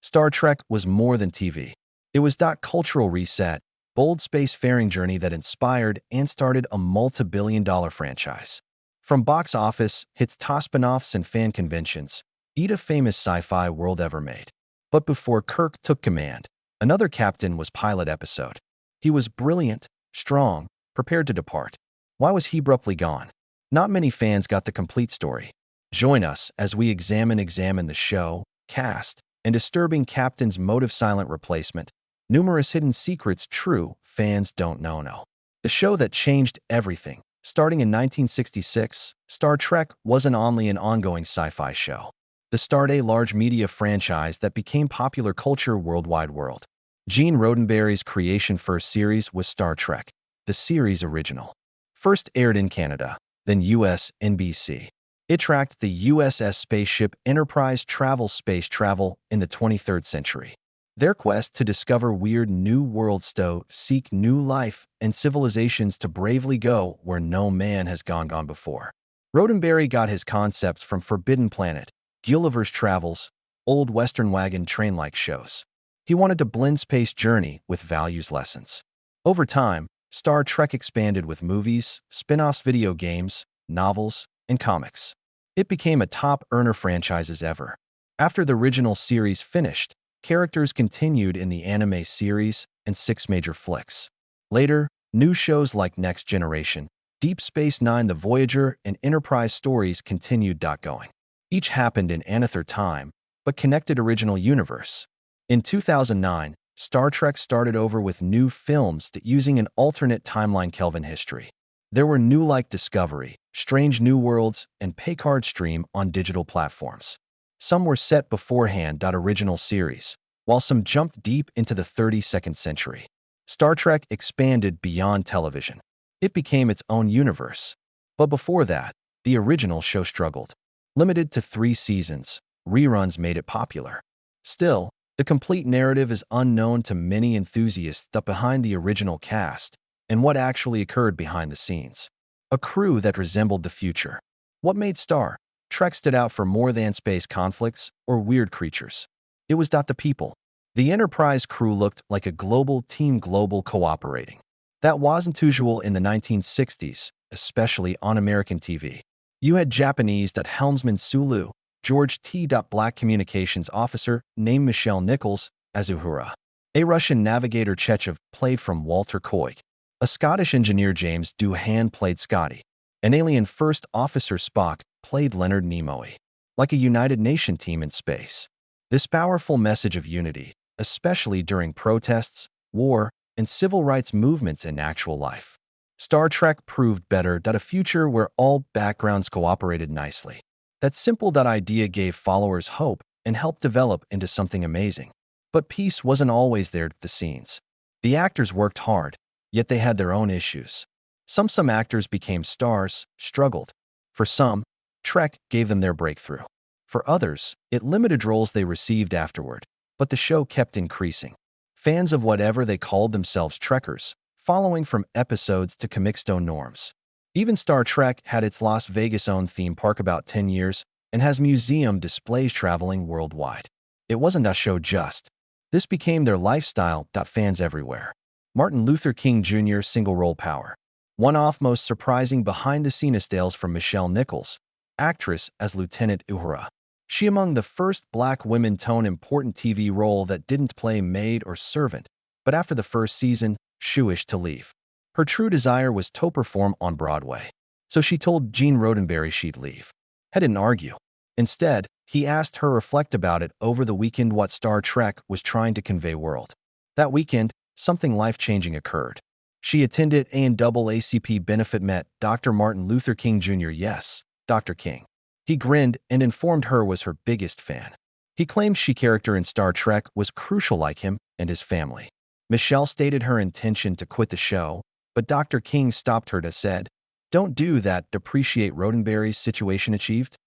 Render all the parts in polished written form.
Star Trek was more than TV. It was that cultural reset, bold spacefaring journey that inspired and started a multi-billion-dollar franchise. From box office hits to spin-offs and fan conventions, each a famous sci-fi world ever made. But before Kirk took command, another captain was pilot episode. He was brilliant, strong, prepared to depart. Why was he abruptly gone? Not many fans got the complete story. Join us as we examine the show, cast, and disturbing captain's motive silent replacement. Numerous hidden secrets true fans don't know. The show that changed everything. Starting in 1966, Star Trek wasn't only an ongoing sci-fi show. The start a large media franchise that became popular culture worldwide world. Gene Roddenberry's creation first series was Star Trek, the series original. First aired in Canada, then US NBC. It tracked the USS spaceship Enterprise space travel in the 23rd century. Their quest to discover weird new worlds to seek new life and civilizations to bravely go where no man has gone before. Roddenberry got his concepts from Forbidden Planet, Gulliver's Travels, old Western wagon train-like shows. He wanted to blend space journey with values lessons. Over time, Star Trek expanded with movies, spin-offs, video games, novels, and comics. It became a top earner franchise ever. After the original series finished, characters continued in the anime series and 6 major flicks. Later, new shows like Next Generation, Deep Space Nine, The Voyager, and Enterprise stories continued going. Each happened in another time, but connected original universe. In 2009, Star Trek started over with new films using an alternate timeline Kelvin history. There were new like Discovery, Strange New Worlds, and Picard stream on digital platforms. Some were set beforehand. Original series, while some jumped deep into the 32nd century. Star Trek expanded beyond television. It became its own universe. But before that, the original show struggled. Limited to 3 seasons, reruns made it popular. Still, the complete narrative is unknown to many enthusiasts behind the original cast and what actually occurred behind the scenes. A crew that resembled the future. What made Star Trek stood out for more than space conflicts or weird creatures? It was the people. The Enterprise crew looked like a global team, global cooperating. That wasn't usual in the 1960s, especially on American TV. You had Japanese helmsman Sulu, George T. Black communications officer named Michelle Nichols as Uhura. A Russian navigator Chechev played from Walter Koig. A Scottish engineer James Doohan played Scotty. An alien first officer Spock played Leonard Nimoy. Like a United Nation team in space. This powerful message of unity, especially during protests, war, and civil rights movements in actual life. Star Trek proved better a future where all backgrounds cooperated nicely. That simple idea gave followers hope and helped develop into something amazing. But peace wasn't always there at the scenes. The actors worked hard, yet they had their own issues. Some actors became stars, struggled. For some, Trek gave them their breakthrough. For others, it limited roles they received afterward. But the show kept increasing. Fans of whatever they called themselves Trekkers, following from episodes to comic stone norms. Even Star Trek had its Las Vegas-owned theme park about 10 years and has museum displays traveling worldwide. It wasn't a show just. This became their lifestyle. Fans everywhere. Martin Luther King Jr. single role power. One-off most surprising behind-the-scenes tales from Michelle Nichols, actress as Lieutenant Uhura. She among the first black women tone important TV role that didn't play maid or servant, but after the first season, she wished to leave. Her true desire was to perform on Broadway. So she told Gene Roddenberry she'd leave. He didn't argue. Instead, he asked her reflect about it over the weekend what Star Trek was trying to convey world. That weekend, something life-changing occurred. She attended NAACP benefit met Dr. Martin Luther King Jr. Yes, Dr. King. He grinned and informed her was her biggest fan. He claimed she character in Star Trek was crucial like him and his family. Michelle stated her intention to quit the show, but Dr. King stopped her said, "Don't do that, depreciate Roddenberry's situation achieved."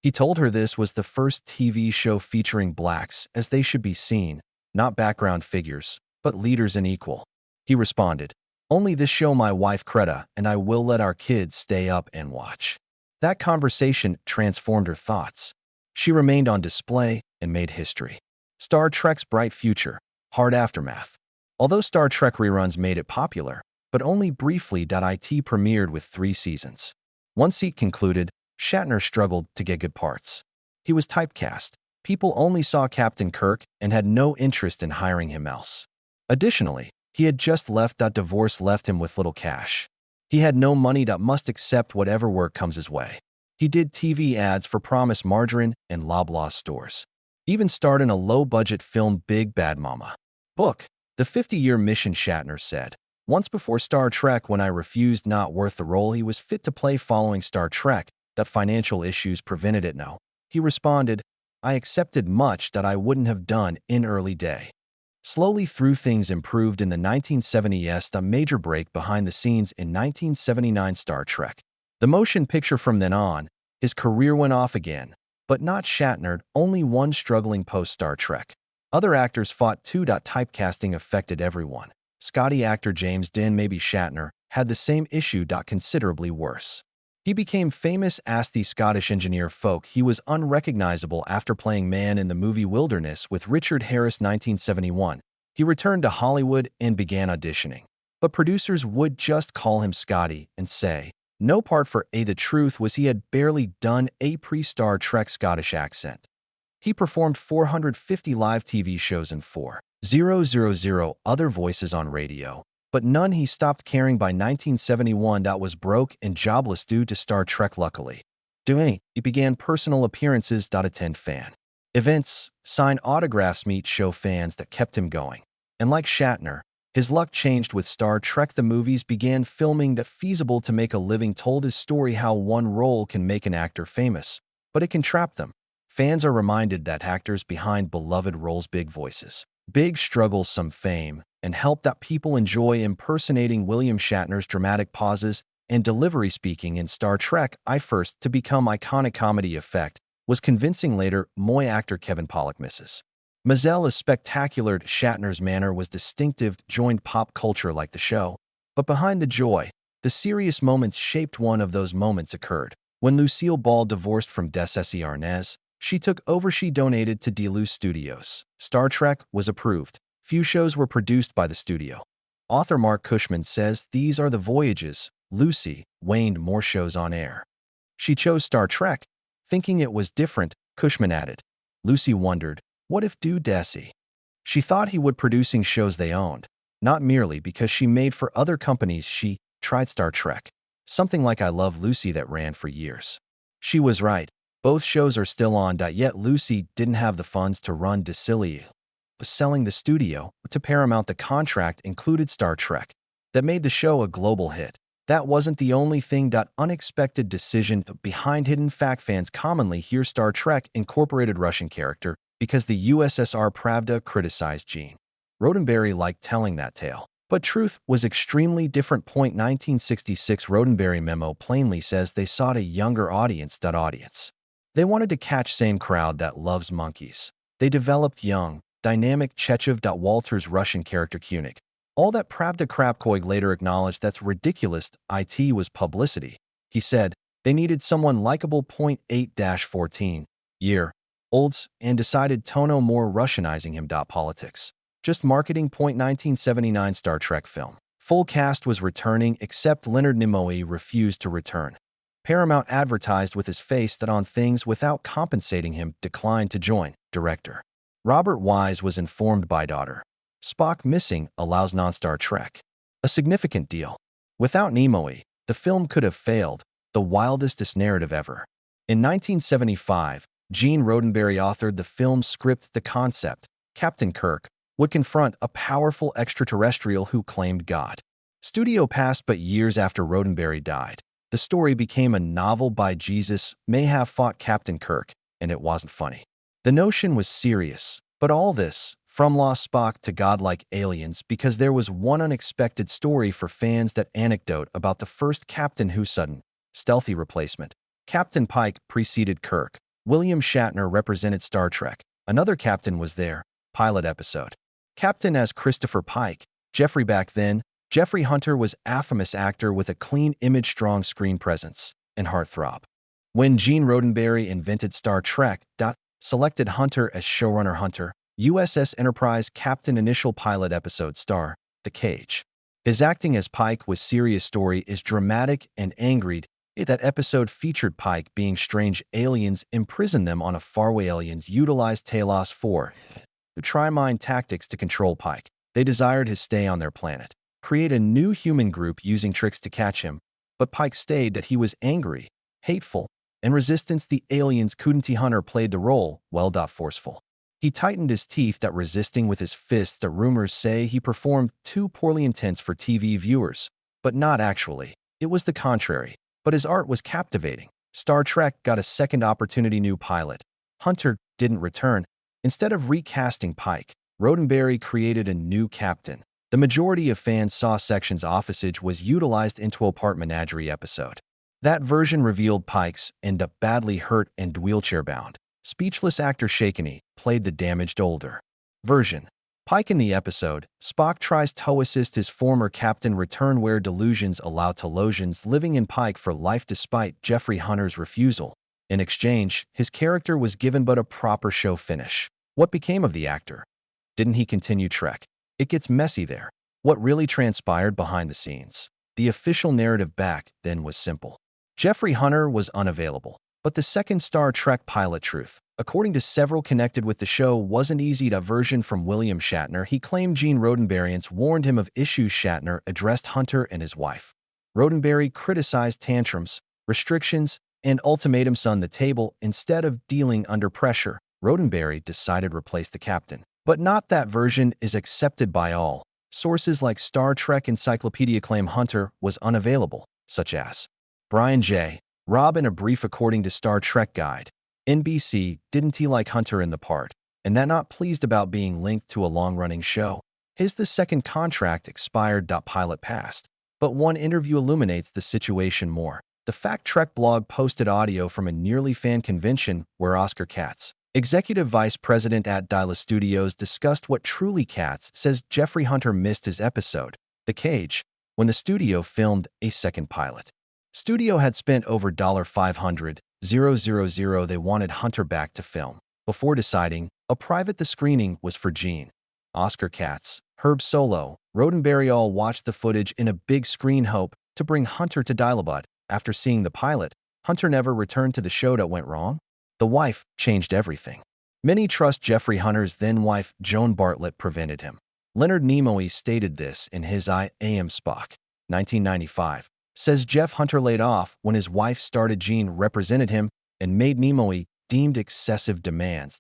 He told her this was the first TV show featuring blacks as they should be seen, not background figures, but leaders and equal. He responded, "Only this show my wife Greta and I will let our kids stay up and watch." That conversation transformed her thoughts. She remained on display and made history. Star Trek's bright future, hard aftermath. Although Star Trek reruns made it popular, but only briefly. It premiered with 3 seasons. Once seat concluded, Shatner struggled to get good parts. He was typecast. People only saw Captain Kirk and had no interest in hiring him else. Additionally, he had just left. Divorce left him with little cash. He had no money. Must accept whatever work comes his way. He did TV ads for Promise Margarine and Loblaws stores. Even starred in a low-budget film Big Bad Mama. Book. The 50-year mission. Shatner said, "Once before Star Trek, when I refused, not worth the role he was fit to play following Star Trek, that financial issues prevented it. No." He responded, "I accepted much that I wouldn't have done in early day." Slowly through things improved in the 1970s. A major break behind the scenes in 1979 Star Trek. The motion picture. From then on, his career went off again, but not Shatner, only one struggling post-Star Trek. Other actors fought too. Typecasting affected everyone. Scotty actor James Dean, maybe Shatner, had the same issue. Considerably worse. He became famous as the Scottish engineer folk. He was unrecognizable after playing Man in the movie Wilderness with Richard Harris 1971. He returned to Hollywood and began auditioning. But producers would just call him Scotty and say, no part for A. The truth was he had barely done a pre-Star Trek Scottish accent. He performed 450 live TV shows and 4,000 other voices on radio, but none. He stopped caring by 1971. Was broke and jobless due to Star Trek. Luckily, he began personal appearances. Attend fan events, sign autographs, meet show fans. That kept him going. And like Shatner, his luck changed with Star Trek. The movies began filming that feasible to make a living. Told his story how one role can make an actor famous, but it can trap them. Fans are reminded that actors behind beloved roles, big voices, big struggles, some fame, and help that people enjoy impersonating William Shatner's dramatic pauses and delivery. Speaking in Star Trek, I first to become iconic comedy effect was convincing. Later, Moy actor Kevin Pollak misses. Mazel is spectacular. Shatner's manner was distinctive, joined pop culture like the show. But behind the joy, the serious moments shaped. One of those moments occurred when Lucille Ball divorced from Desi Arnaz. She took over. She donated to Deleuze Studios. Star Trek was approved. Few shows were produced by the studio. Author Mark Cushman says these are the voyages. Lucy waned more shows on air. She chose Star Trek, thinking it was different. Cushman added, Lucy wondered, what if Desi? She thought he would producing shows they owned, not merely because she made for other companies. She tried Star Trek, something like I Love Lucy that ran for years. She was right. Both shows are still on. Yet Lucy didn't have the funds to run Desi. Selling the studio to Paramount, the contract included Star Trek. That made the show a global hit. That wasn't the only thing. Unexpected decision behind hidden fact. Fans commonly hear Star Trek incorporated Russian character because the USSR Pravda criticized Gene Roddenberry liked telling that tale. But truth was extremely different. 1966 Roddenberry memo plainly says they sought a younger audience. They wanted to catch same crowd that loves monkeys. They developed young, dynamic Chechev. Walter's Russian character Kunik. All that Pravda crap. Koig later acknowledged that's ridiculous. It was publicity. He said they needed someone likable. 8-14-year-olds and decided Tono more Russianizing him. Politics. Just marketing. 1979 Star Trek film. Full cast was returning except Leonard Nimoy refused to return. Paramount advertised with his face on things without compensating him. Declined to join. Director Robert Wise was informed by daughter. Spock missing allows non-Star Trek. A significant deal. Without Nimoy, the film could have failed, the wildest narrative ever. In 1975, Gene Roddenberry authored the film's script. The concept, Captain Kirk, would confront a powerful extraterrestrial who claimed God. Studio passed, but years after Roddenberry died, the story became a novel by Jesus may have fought Captain Kirk, and it wasn't funny. The notion was serious, but all this, from lost Spock to godlike aliens, because there was one unexpected story for fans. That anecdote about the first captain who sudden, stealthy replacement. Captain Pike preceded Kirk. William Shatner represented Star Trek. Another captain was there, pilot episode. Captain as Christopher Pike. Jeffrey back then, Jeffrey Hunter was a famous actor with a clean image, strong screen presence, and heartthrob. When Gene Roddenberry invented Star Trek, selected Hunter as showrunner. Hunter USS Enterprise Captain Initial Pilot Episode Star, The Cage. His acting as Pike with serious story is dramatic and angry. That episode featured Pike being strange aliens imprison them on a faraway aliens utilized Talos 4 to try mind tactics to control Pike. They desired his stay on their planet, create a new human group using tricks to catch him, but Pike stayed that he was angry, hateful, and resistance the aliens couldn't. Hunter played the role well. Forceful. He tightened his teeth that resisting with his fists. The rumors say he performed too poorly intense for TV viewers, but not actually. It was the contrary. But his art was captivating. Star Trek got a second opportunity. New pilot. Hunter didn't return. Instead of recasting Pike, Roddenberry created a new captain. The majority of fans saw sections offage was utilized into a part menagerie episode. That version revealed Pike's end up badly hurt and wheelchair-bound. Speechless actor Shakeney played the damaged older version. Pike in the episode, Spock tries to assist his former captain return where delusions allow Telosians living in Pike for life despite Jeffrey Hunter's refusal. In exchange, his character was given but a proper show finish. What became of the actor? Didn't he continue Trek? It gets messy there. What really transpired behind the scenes? The official narrative back then was simple. Jeffrey Hunter was unavailable. But the second Star Trek pilot truth, according to several connected with the show, wasn't easy. A version from William Shatner. He claimed Gene Roddenberryans warned him of issues. Shatner addressed Hunter and his wife. Roddenberry criticized tantrums, restrictions, and ultimatums on the table. Instead of dealing under pressure, Roddenberry decided to replace the captain. But not that version is accepted by all. Sources like Star Trek Encyclopedia claim Hunter was unavailable, such as Brian J. Robb in a brief. According to Star Trek Guide, NBC didn't like Hunter in the part, and that not pleased about being linked to a long-running show. The second contract expired. Pilot passed. But one interview illuminates the situation more. The Fact Trek blog posted audio from a nearly fan convention where Oscar Katz, executive vice president at Dyla Studios, discussed what truly Katz says Jeffrey Hunter missed his episode, The Cage, when the studio filmed a second pilot. Studio had spent over $500,000. They wanted Hunter back to film. Before deciding, a private the screening was for Gene, Oscar Katz, Herb Solo, Roddenberry all watched the footage in a big screen hope to bring Hunter to Dilabud. After seeing the pilot, Hunter never returned to the show. That went wrong. The wife changed everything. Many trust Jeffrey Hunter's then-wife, Joan Bartlett, prevented him. Leonard Nimoy stated this in his I Am Spock, 1995. Says Jeff Hunter laid off when his wife started. Gene represented him and made Nimoy deemed excessive demands.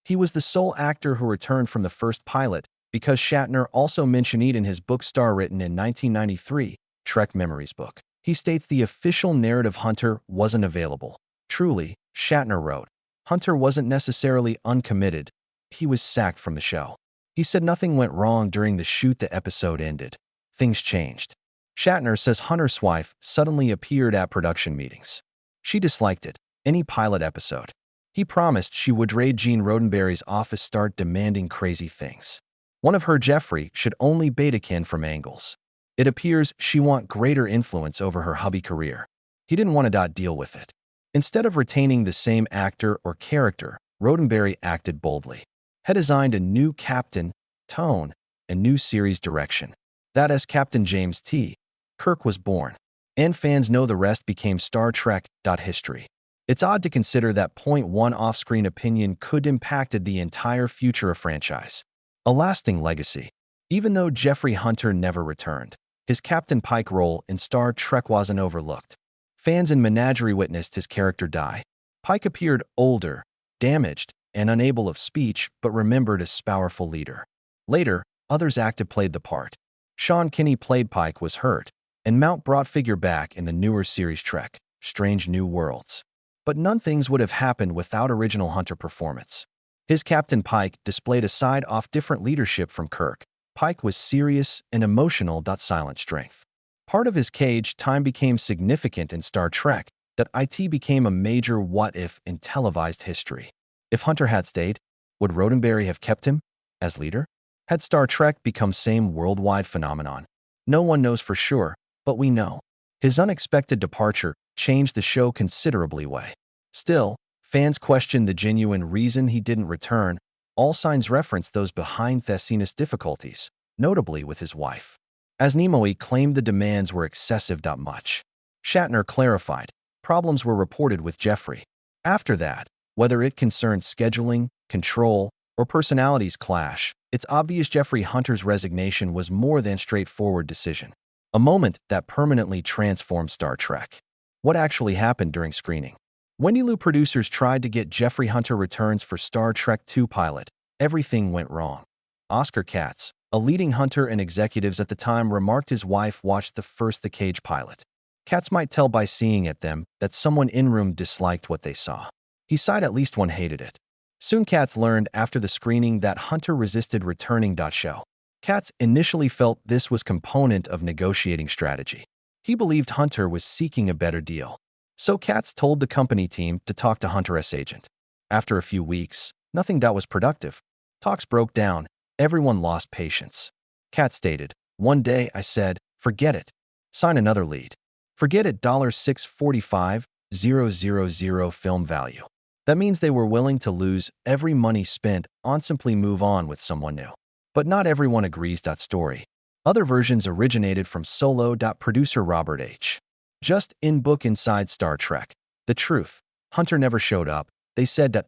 He was the sole actor who returned from the first pilot because Shatner also mentioned it in his book Star, written in 1993, Trek Memories book. He states the official narrative Hunter wasn't available. Truly, Shatner wrote, Hunter wasn't necessarily uncommitted. He was sacked from the show. He said nothing went wrong during the shoot. The episode ended. Things changed. Shatner says Hunter's wife suddenly appeared at production meetings. She disliked it, any pilot episode. He promised she would raid Gene Roddenberry's office, start demanding crazy things. One of her Jeffrey should only beta-kin from angles. It appears she want greater influence over her hubby career. He didn't want to deal with it. Instead of retaining the same actor or character, Roddenberry acted boldly. Had designed a new captain, tone, and new series direction. That as Captain James T. Kirk was born, and fans know the rest became Star Trek. History. It's odd to consider that one off-screen opinion could impacted the entire future of franchise. A lasting legacy. Even though Jeffrey Hunter never returned, his Captain Pike role in Star Trek wasn't overlooked. Fans in Menagerie witnessed his character die. Pike appeared older, damaged, and unable of speech, but remembered as powerful leader. Later, others played the part. Sean Kinney played Pike was hurt, and Mount brought figure back in the newer series Trek, Strange New Worlds. But none things would have happened without original Hunter performance. His Captain Pike displayed a side-off different leadership from Kirk. Pike was serious and emotional. Silent strength. Part of his cage time became significant in Star Trek. It became a major what-if in televised history. If Hunter had stayed, would Roddenberry have kept him as leader? Had Star Trek become same worldwide phenomenon? No one knows for sure, but we know. His unexpected departure changed the show considerably way. Still, fans questioned the genuine reason he didn't return. All signs reference those behind-the-scenes difficulties, notably with his wife. As Nimoy claimed the demands were excessive. Much. Shatner clarified, problems were reported with Jeffrey. After that, whether it concerned scheduling, control, or personalities clash, it's obvious Jeffrey Hunter's resignation was more than a straightforward decision. A moment that permanently transformed Star Trek. What actually happened during screening? Wendy Liu producers tried to get Jeffrey Hunter returns for Star Trek II pilot. Everything went wrong. Oscar Katz, a leading Hunter and executives at the time, remarked his wife watched the first The Cage pilot. Katz might tell by seeing at them that someone in-room disliked what they saw. He sighed at least one hated it. Soon Katz learned after the screening that Hunter resisted returning. Show. Katz initially felt this was component of negotiating strategy. He believed Hunter was seeking a better deal. So Katz told the company team to talk to Hunter's agent. After a few weeks, nothing was productive. Talks broke down. Everyone lost patience. Katz stated, "One day I said, forget it. Sign another lead. Forget it. $645,000 film value." That means they were willing to lose every money spent on simply move on with someone new. But not everyone agrees. Story. Other versions originated from solo. Producer Robert H. Just in book Inside Star Trek. The truth. Hunter never showed up. They said that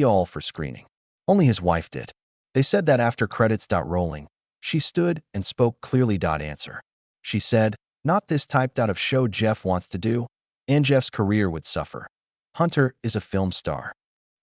all for screening. Only his wife did. They said that after credits. Rolling. She stood and spoke clearly. Answer. She said, not this type of show Jeff wants to do, and Jeff's career would suffer. Hunter is a film star.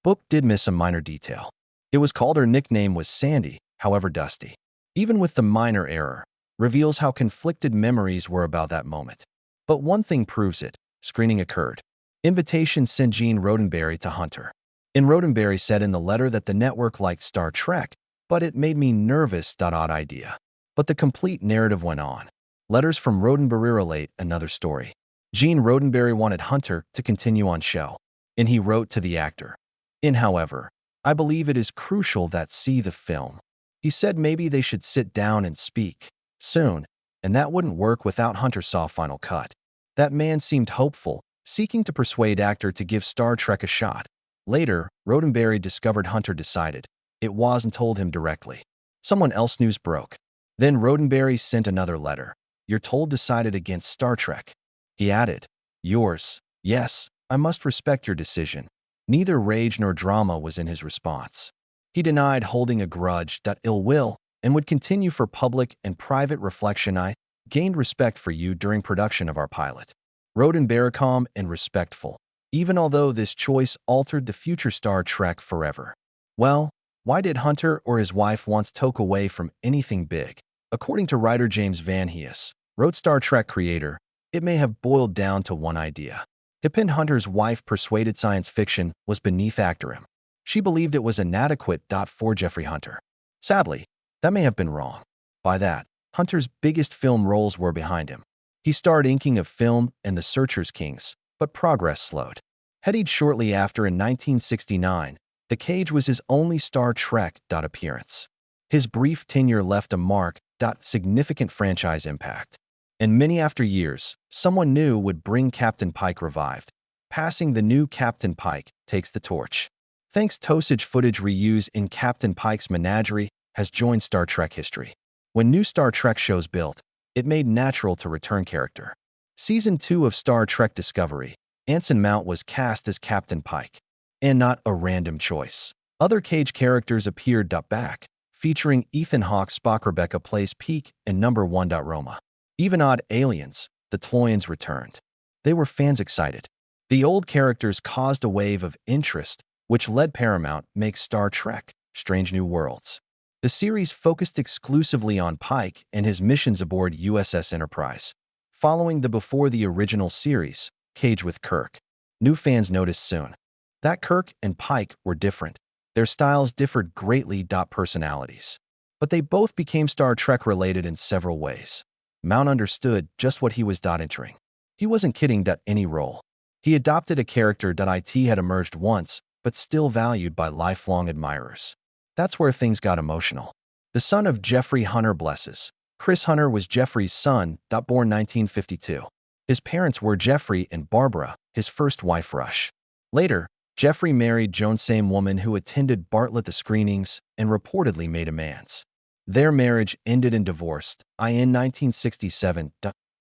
Book did miss a minor detail. It was called her nickname was Sandy, however Dusty. Even with the minor error, reveals how conflicted memories were about that moment. But one thing proves it, screening occurred. Invitation sent Gene Roddenberry to Hunter. And Roddenberry said in the letter that the network liked Star Trek, but it made me nervous. Odd idea. But the complete narrative went on. Letters from Roddenberry relate another story. Gene Roddenberry wanted Hunter to continue on show, and he wrote to the actor. However, I believe it is crucial that see the film. He said maybe they should sit down and speak soon, and that wouldn't work without Hunter saw final cut. That man seemed hopeful, seeking to persuade actor to give Star Trek a shot. Later, Roddenberry discovered Hunter decided. It wasn't told him directly. Someone else news broke. Then Roddenberry sent another letter. You're told decided against Star Trek. He added, yours. Yes, I must respect your decision. Neither rage nor drama was in his response. He denied holding a grudge, ill will, and would continue for public and private reflection. I gained respect for you during production of our pilot. Roddenberry calm and respectful, even although this choice altered the future Star Trek forever. Well, why did Hunter or his wife once took away from anything big? According to writer James Van Hees, wrote Star Trek creator, it may have boiled down to one idea. He pinned Hunter's wife persuaded science fiction was beneath actor him. She believed it was inadequate. For Jeffrey Hunter. Sadly, that may have been wrong. By that, Hunter's biggest film roles were behind him. He starred inking of film and The Searchers Kings, but progress slowed. Headed shortly after in 1969, The Cage was his only Star Trek appearance. His brief tenure left a mark. Significant franchise impact. And many after years, someone new would bring Captain Pike revived. Passing the new Captain Pike takes the torch. Thanks Tosage footage reused in Captain Pike's Menagerie has joined Star Trek history. When new Star Trek shows built, it made natural to return character. Season 2 of Star Trek Discovery, Anson Mount was cast as Captain Pike. And not a random choice. Other Cage characters appeared back, featuring Ethan Hawke. Spock Rebecca plays Peak and number 1. Roma. Even odd aliens, the Tloyans returned. They were fans excited. The old characters caused a wave of interest, which led Paramount make Star Trek, Strange New Worlds. The series focused exclusively on Pike and his missions aboard USS Enterprise. Following the before the original series, Cage with Kirk. New fans noticed soon that Kirk and Pike were different. Their styles differed greatly. Personalities. But they both became Star Trek related in several ways. Mount understood just what he was entering. He wasn't kidding. Any role. He adopted a character. It had emerged once, but still valued by lifelong admirers. That's where things got emotional. The son of Jeffrey Hunter blesses. Chris Hunter was Jeffrey's son. Born 1952. His parents were Jeffrey and Barbara, his first wife Rush. Later, Jeffrey married Joan, same woman who attended Bartlett the screenings and reportedly made amends. Their marriage ended in divorce. In 1967,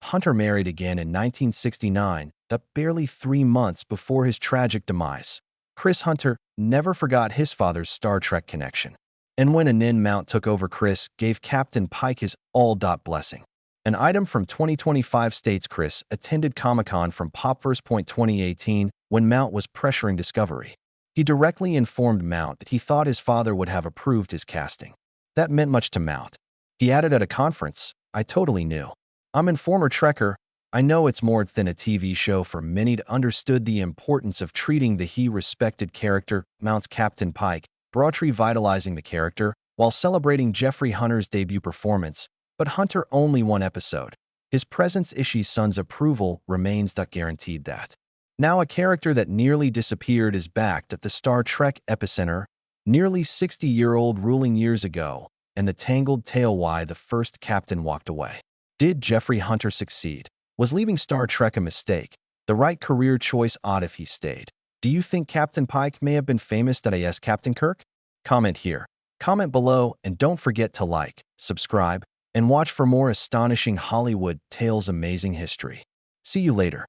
Hunter married again in 1969, barely 3 months before his tragic demise. Chris Hunter never forgot his father's Star Trek connection. And when Anin Mount took over, Chris gave Captain Pike his all-blessing. An item from 2025 states Chris attended Comic-Con from Popverse Point 2018 when Mount was pressuring Discovery. He directly informed Mount that he thought his father would have approved his casting. That meant much to Mount. He added at a conference, "I totally knew. I'm a former Trekker. I know it's more than a TV show for many to understood the importance of treating the he-respected character, Mount's Captain Pike, brought revitalizing the character while celebrating Jeffrey Hunter's debut performance, but Hunter only one episode. His presence Ishii Sun's approval remains guaranteed that. Now a character that nearly disappeared is back at the Star Trek epicenter, nearly 60-year-old ruling years ago, and the tangled tale why the first captain walked away. Did Jeffrey Hunter succeed? Was leaving Star Trek a mistake? The right career choice odd if he stayed? Do you think Captain Pike may have been famous as Captain Kirk? Comment here. Comment below, and don't forget to like, subscribe, and watch for more astonishing Hollywood tales amazing history. See you later.